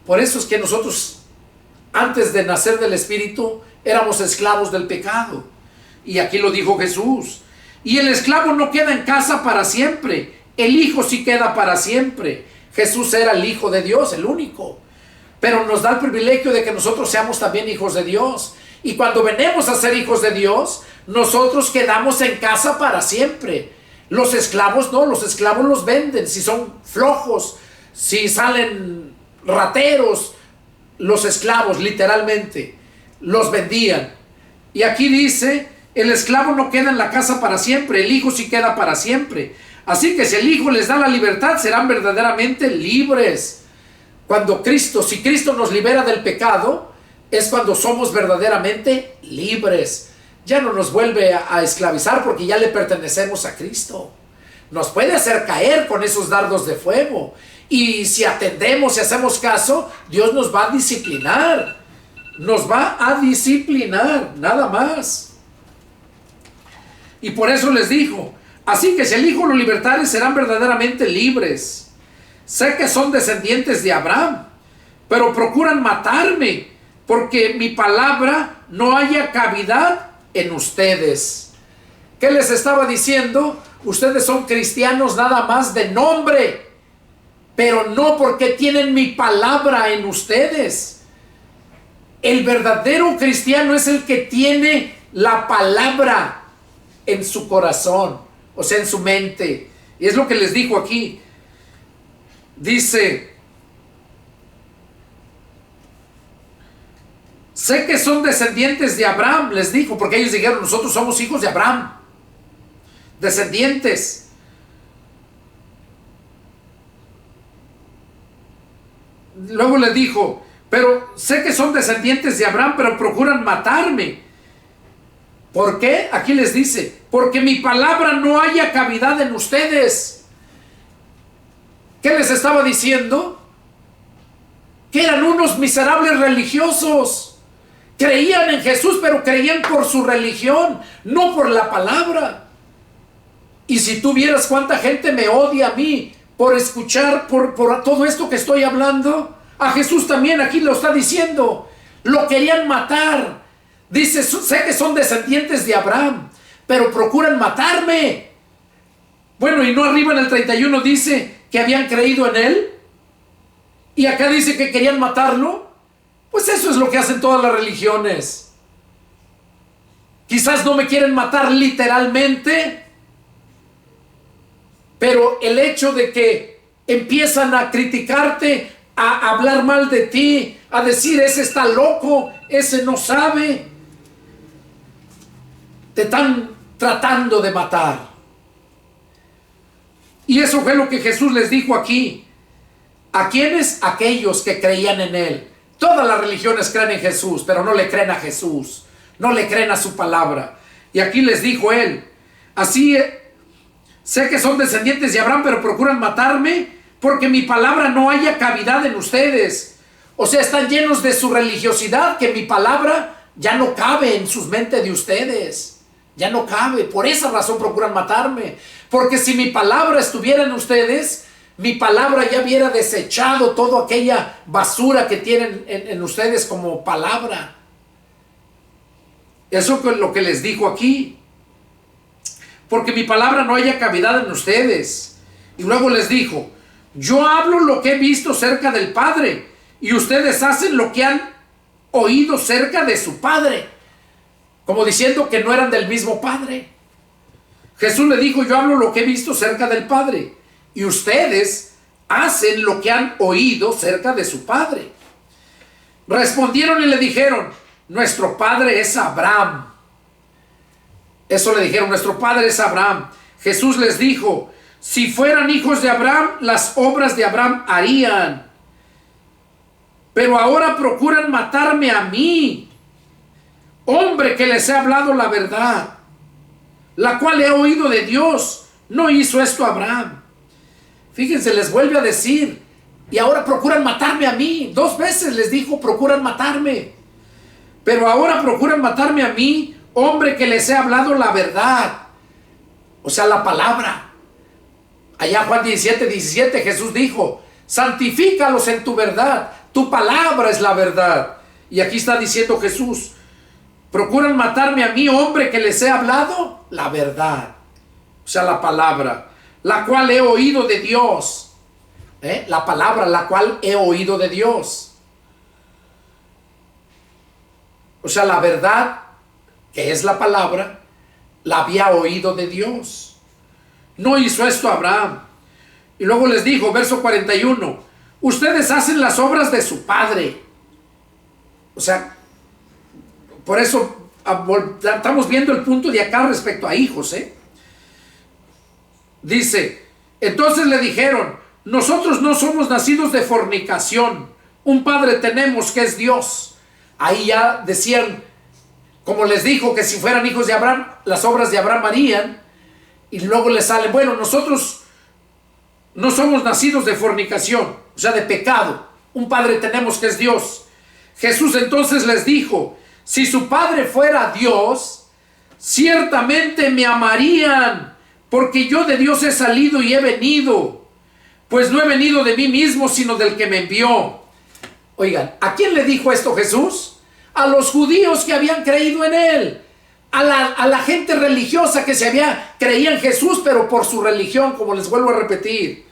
Por eso es que nosotros, antes de nacer del Espíritu, éramos esclavos del pecado. Y aquí lo dijo Jesús. Y el esclavo no queda en casa para siempre, el hijo sí queda para siempre. Jesús era el Hijo de Dios, el único. Pero nos da el privilegio de que nosotros seamos también hijos de Dios. Y cuando venimos a ser hijos de Dios, nosotros quedamos en casa para siempre. Los esclavos no, los esclavos los venden. Si son flojos, si salen rateros, los esclavos literalmente los vendían. Y aquí dice, el esclavo no queda en la casa para siempre, el hijo sí queda para siempre. Así que si el hijo les da la libertad, serán verdaderamente libres. Si Cristo nos libera del pecado, es cuando somos verdaderamente libres. Ya no nos vuelve a esclavizar porque ya le pertenecemos a Cristo. Nos puede hacer caer con esos dardos de fuego. Y si atendemos y hacemos caso, Dios nos va a disciplinar. Nos va a disciplinar, nada más. Y por eso les dijo, así que si el Hijo los libertare, serán verdaderamente libres. Sé que son descendientes de Abraham, pero procuran matarme, porque mi palabra no haya cavidad en ustedes. ¿Qué les estaba diciendo? Ustedes son cristianos nada más de nombre, pero no porque tienen mi palabra en ustedes. El verdadero cristiano es el que tiene la palabra en su corazón, o sea, en su mente. Y es lo que les dijo aquí. Dice, sé que son descendientes de Abraham, les dijo, porque ellos dijeron, nosotros somos hijos de Abraham, descendientes. Luego le dijo, pero sé que son descendientes de Abraham, pero procuran matarme. ¿Por qué? Aquí les dice, porque mi palabra no haya cavidad en ustedes. ¿Qué les estaba diciendo? Que eran unos miserables religiosos. Creían en Jesús, pero creían por su religión, no por la palabra. Y si tú vieras cuánta gente me odia a mí por escuchar, por todo esto que estoy hablando, a Jesús también aquí lo está diciendo. Lo querían matar. Dice, sé que son descendientes de Abraham, pero procuran matarme. Bueno, y no arriba en el 31 dice que habían creído en él, y acá dice que querían matarlo. Pues eso es lo que hacen todas las religiones. Quizás no me quieren matar literalmente, pero el hecho de que empiezan a criticarte, a hablar mal de ti, a decir, ese está loco, ese no sabe, te están tratando de matar. Y eso fue lo que Jesús les dijo aquí. ¿A quiénes? Aquellos que creían en él. Todas las religiones creen en Jesús, pero no le creen a Jesús, no le creen a su palabra. Y aquí les dijo él, así sé que son descendientes de Abraham, pero procuran matarme, porque mi palabra no haya cavidad en ustedes. O sea, están llenos de su religiosidad, que mi palabra ya no cabe en sus mentes de ustedes. Ya no cabe. Por esa razón procuran matarme. Porque si mi palabra estuviera en ustedes, mi palabra ya hubiera desechado toda aquella basura que tienen en ustedes como palabra. Eso es lo que les dijo aquí. Porque mi palabra no haya cavidad en ustedes. Y luego les dijo, yo hablo lo que he visto cerca del Padre, y ustedes hacen lo que han oído cerca de su Padre. Como diciendo que no eran del mismo Padre. Jesús le dijo, yo hablo lo que he visto cerca del Padre, y ustedes hacen lo que han oído cerca de su Padre. Respondieron y le dijeron, nuestro Padre es Abraham. Eso le dijeron, nuestro Padre es Abraham. Jesús les dijo, si fueran hijos de Abraham, las obras de Abraham harían. Pero ahora procuran matarme a mí, hombre que les he hablado la verdad, la cual he oído de Dios. No hizo esto Abraham. Fíjense, les vuelve a decir, y ahora procuran matarme a mí. 2 veces les dijo, procuran matarme. Pero ahora procuran matarme a mí, hombre que les he hablado la verdad. O sea, la palabra. Allá Juan 17:17 Jesús dijo, santifícalos en tu verdad. Tu palabra es la verdad. Y aquí está diciendo Jesús, procuran matarme a mí, hombre, que les he hablado la verdad. O sea, la palabra, la cual he oído de Dios. La palabra, la cual he oído de Dios. O sea, la verdad, que es la palabra, la había oído de Dios. No hizo esto Abraham. Y luego les dijo, verso 41, ustedes hacen las obras de su padre. O sea, por eso estamos viendo el punto de acá respecto a hijos. Dice, entonces le dijeron, nosotros no somos nacidos de fornicación, un padre tenemos que es Dios. Ahí ya decían, como les dijo, que si fueran hijos de Abraham, las obras de Abraham harían. Y luego les sale, bueno, nosotros no somos nacidos de fornicación, o sea, de pecado. Un padre tenemos que es Dios. Jesús entonces les dijo, si su padre fuera Dios, ciertamente me amarían, porque yo de Dios he salido y he venido, pues no he venido de mí mismo, sino del que me envió. Oigan, ¿a quién le dijo esto Jesús? A los judíos que habían creído en él, a la gente religiosa que creía en Jesús, pero por su religión, como les vuelvo a repetir.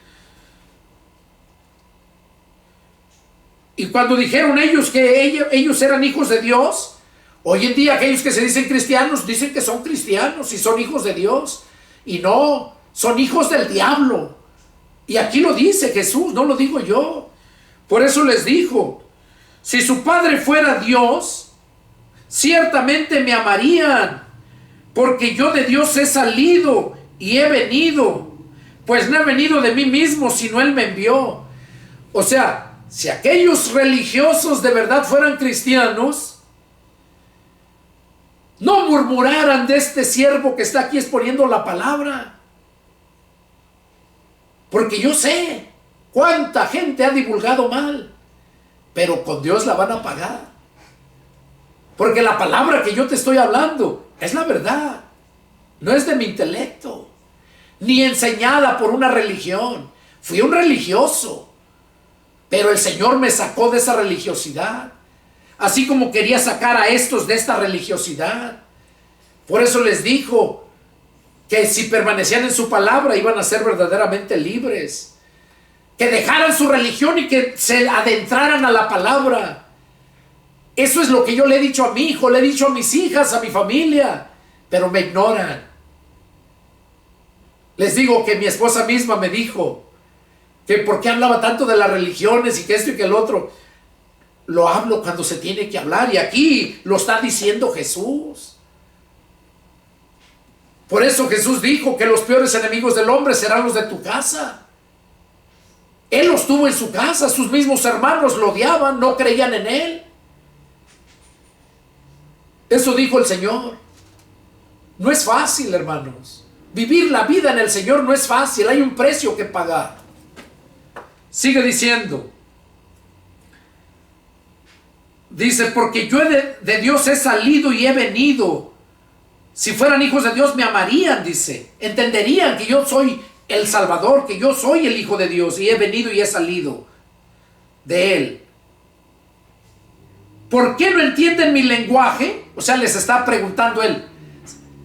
Y cuando dijeron ellos que ellos eran hijos de Dios, hoy en día aquellos que se dicen cristianos, dicen que son cristianos y son hijos de Dios. Y no, son hijos del diablo. Y aquí lo dice Jesús, no lo digo yo. Por eso les dijo, si su padre fuera Dios, ciertamente me amarían, porque yo de Dios he salido y he venido, pues no he venido de mí mismo, sino Él me envió. O sea, si aquellos religiosos de verdad fueran cristianos, no murmuraran de este siervo que está aquí exponiendo la palabra. Porque yo sé cuánta gente ha divulgado mal, pero con Dios la van a pagar. Porque la palabra que yo te estoy hablando es la verdad. No es de mi intelecto, ni enseñada por una religión. Fui un religioso, pero el Señor me sacó de esa religiosidad, así como quería sacar a estos de esta religiosidad. Por eso les dijo que si permanecían en su palabra iban a ser verdaderamente libres, que dejaran su religión y que se adentraran a la palabra. Eso es lo que yo le he dicho a mi hijo, le he dicho a mis hijas, a mi familia, pero me ignoran. Les digo que mi esposa misma me dijo que por qué hablaba tanto de las religiones y que esto y que el otro. Lo hablo cuando se tiene que hablar, y aquí lo está diciendo Jesús. Por eso Jesús dijo que los peores enemigos del hombre serán los de tu casa. Él los tuvo en su casa, sus mismos hermanos lo odiaban, no creían en él. Eso dijo el Señor. No es fácil, hermanos. Vivir la vida en el Señor no es fácil, hay un precio que pagar. Sigue diciendo. Dice, porque yo de Dios he salido y he venido. Si fueran hijos de Dios me amarían, dice. Entenderían que yo soy el Salvador, que yo soy el Hijo de Dios y he venido y he salido de Él. ¿Por qué no entienden mi lenguaje? O sea, les está preguntando Él,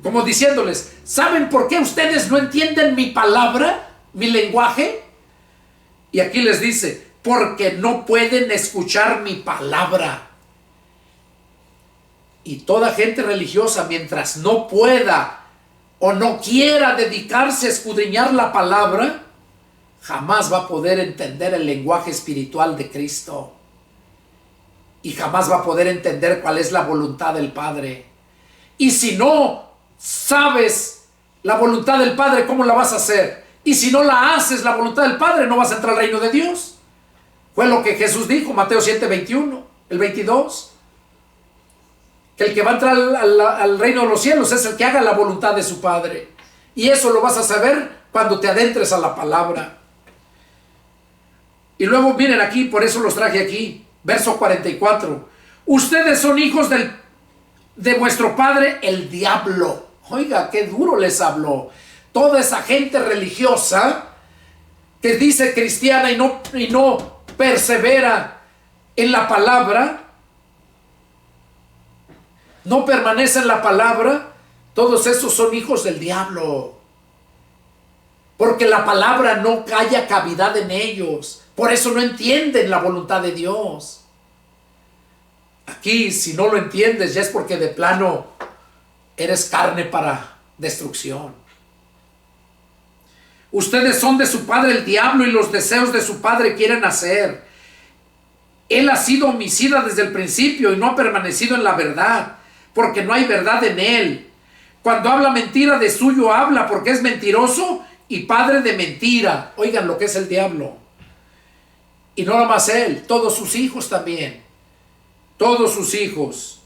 como diciéndoles, ¿saben por qué ustedes no entienden mi palabra, mi lenguaje? Y aquí les dice, porque no pueden escuchar mi palabra. Y toda gente religiosa, mientras no pueda o no quiera dedicarse a escudriñar la palabra, jamás va a poder entender el lenguaje espiritual de Cristo. Y jamás va a poder entender cuál es la voluntad del Padre. Y si no sabes la voluntad del Padre, ¿cómo la vas a hacer? Y si no la haces, la voluntad del Padre, no vas a entrar al reino de Dios. Fue lo que Jesús dijo, Mateo 7:21, el 22. Que el que va a entrar al reino de los cielos es el que haga la voluntad de su Padre. Y eso lo vas a saber cuando te adentres a la palabra. Y luego miren aquí, por eso los traje aquí, verso 44. Ustedes son hijos de vuestro padre el diablo. Oiga, qué duro les habló. Toda esa gente religiosa que dice cristiana y no persevera en la palabra, no permanece en la palabra, todos esos son hijos del diablo. Porque la palabra no haya cavidad en ellos. Por eso no entienden la voluntad de Dios. Aquí, si no lo entiendes, ya es porque de plano eres carne para destrucción. Ustedes son de su padre el diablo y los deseos de su padre quieren hacer. Él ha sido homicida desde el principio y no ha permanecido en la verdad, porque no hay verdad en él. Cuando habla mentira, de suyo habla, porque es mentiroso y padre de mentira. Oigan lo que es el diablo. Y no nomás él, todos sus hijos también. Todos sus hijos.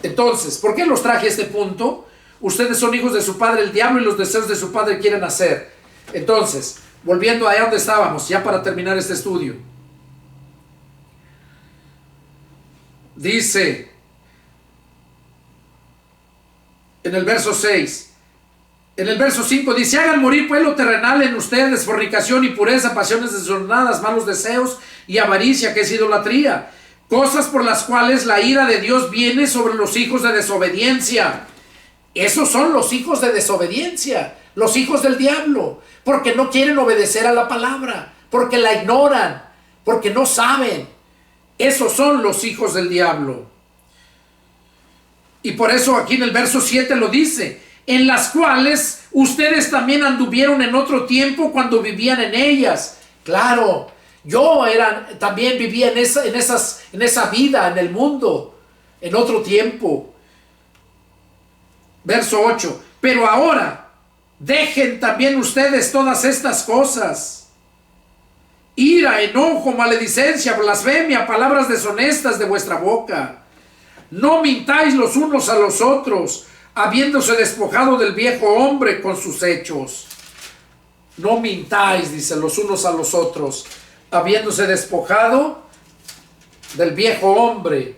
Entonces, ¿por qué los traje a este punto? Ustedes son hijos de su padre el diablo y los deseos de su padre quieren hacer. Entonces, volviendo allá donde estábamos, ya para terminar este estudio. Dice en el verso 6, en el verso 5 dice: hagan morir pues lo terrenal en ustedes, fornicación, impureza, pasiones desordenadas, malos deseos y avaricia, que es idolatría, cosas por las cuales la ira de Dios viene sobre los hijos de desobediencia. Esos son los hijos de desobediencia, los hijos del diablo, porque no quieren obedecer a la palabra, porque la ignoran, porque no saben. Esos son los hijos del diablo. Y por eso aquí en el verso 7 lo dice: en las cuales ustedes también anduvieron en otro tiempo cuando vivían en ellas. Claro, yo también vivía en esa vida, en el mundo, en otro tiempo. Verso 8, pero ahora dejen también ustedes todas estas cosas: ira, enojo, maledicencia, blasfemia, palabras deshonestas de vuestra boca. No mintáis los unos a los otros, habiéndose despojado del viejo hombre con sus hechos. No mintáis, dice, los unos a los otros, habiéndose despojado del viejo hombre.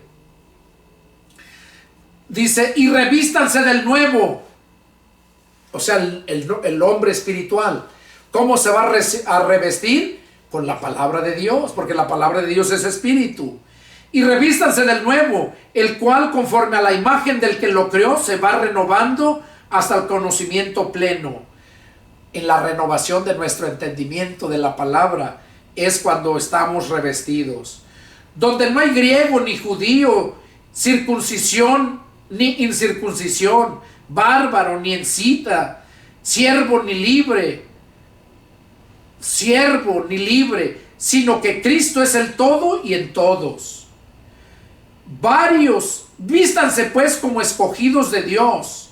Dice, y revístanse del nuevo, o sea, el hombre espiritual. ¿Cómo se va a revestir? Con la palabra de Dios, porque la palabra de Dios es espíritu. Y revístanse del nuevo, el cual conforme a la imagen del que lo creó se va renovando hasta el conocimiento pleno. En la renovación de nuestro entendimiento de la palabra es cuando estamos revestidos. Donde no hay griego ni judío, circuncisión ni incircuncisión, bárbaro ni encita, siervo ni libre, sino que Cristo es el todo y en todos. Vístanse pues como escogidos de Dios,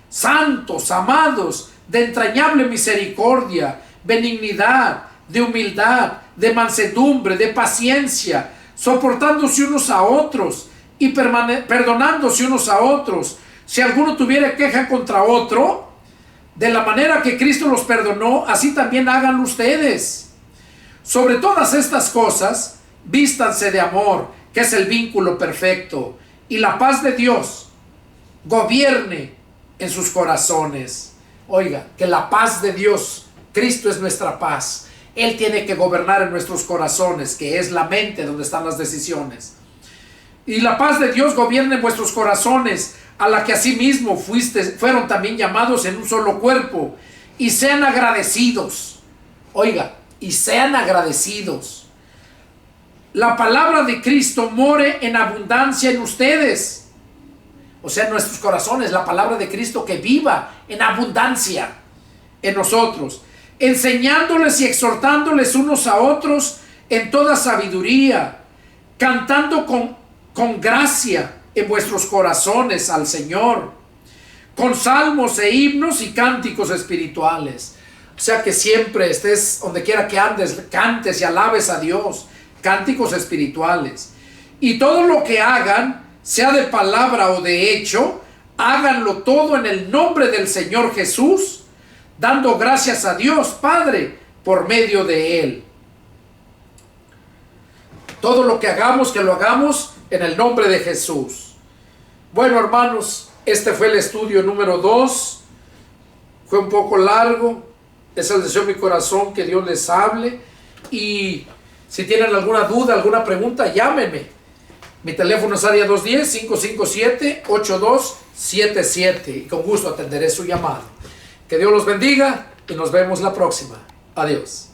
santos, amados, de entrañable misericordia, benignidad, de humildad, de mansedumbre, de paciencia, soportándose unos a otros y perdonándose unos a otros. Si alguno tuviera queja contra otro, de la manera que Cristo los perdonó, así también háganlo ustedes. Sobre todas estas cosas, vístanse de amor, que es el vínculo perfecto, y la paz de Dios gobierne en sus corazones. Oiga, que la paz de Dios, Cristo es nuestra paz. Él tiene que gobernar en nuestros corazones, que es la mente donde están las decisiones. Y la paz de Dios gobierne en vuestros corazones, a la que asimismo fueron también llamados en un solo cuerpo, y sean agradecidos. Oiga, y sean agradecidos. La palabra de Cristo more en abundancia en ustedes, o sea, en nuestros corazones, la palabra de Cristo que viva en abundancia en nosotros, enseñándoles y exhortándoles unos a otros en toda sabiduría, cantando con gracia en vuestros corazones al Señor, con salmos e himnos y cánticos espirituales. O sea, que siempre estés, donde quiera que andes, cantes y alabes a Dios, cánticos espirituales. Y todo lo que hagan, sea de palabra o de hecho, háganlo todo en el nombre del Señor Jesús, dando gracias a Dios Padre por medio de Él. Todo lo que hagamos, que lo hagamos en el nombre de Jesús. Bueno, hermanos, este fue el estudio número 2. Fue un poco largo. Es el deseo de mi corazón que Dios les hable. Y Si tienen alguna duda, alguna pregunta, llámenme. Mi teléfono es área 210-557-8277 y con gusto atenderé su llamado. Que Dios los bendiga y nos vemos la próxima. Adiós.